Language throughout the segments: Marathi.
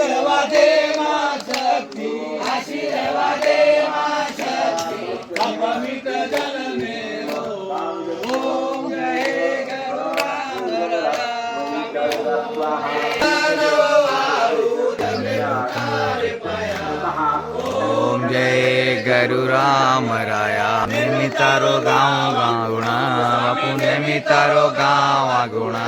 રહેવા દે માં શક્તિ, આશી રહેવા દે માં શક્તિ, પવિત્ર જલ મેલો ઓમ જય ओम जय गुरु राम राया नेमी तारो गाँव गाँगुणा बापू नेमी तारो गाँव गुणा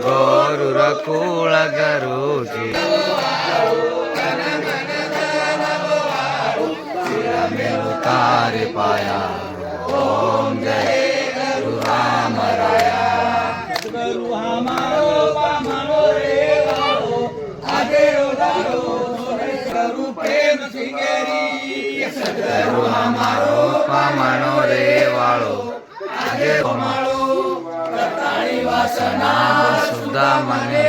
गोरु रकुल गरुजी तारे पाया ओम जय गुरु राम राया गुरु हमारो पामनो रे वालो आगे उदारो गुरु प्रेम सिंगेरी गुरु हमारो पामनो रे वालो आगे माळो रताणी वासना सुधा मने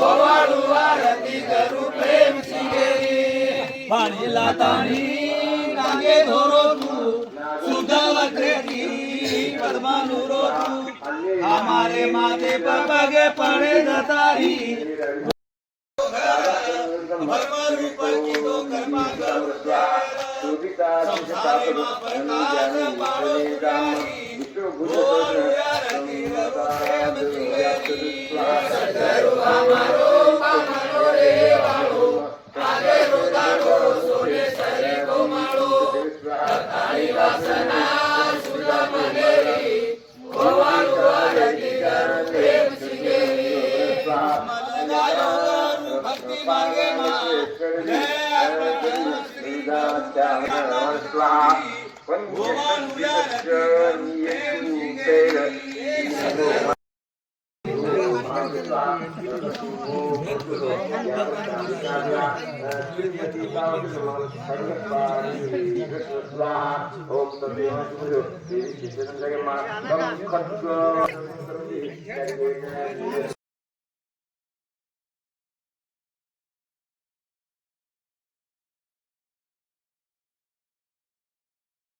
ओवाळू आरती गुरु प्रेम सिंगेरी पाणी लातानी नागे धोरो तू सुधा वक्रेती पद्मानुरो तू हमारे माथे पर पगे पड़े दतारी भगवान रूप की तो कर्मा करू संसारी मां प्रकाश पाड़ो पुजारी बोल आरती गुरु प्रेम सिंगेरी सतगुरु हमारो पामनो रे वालो आगे रोदारो सोने सरे को माळो रताणी वासना सुधा मनेरी ओवाळू आरती गुरु प्रेम सिंगेरी मन गायो गुरु भक्ति मागे मां जय अर्पण श्री ओवाळू आरती गुरु प्रेम सिंगेरी ओम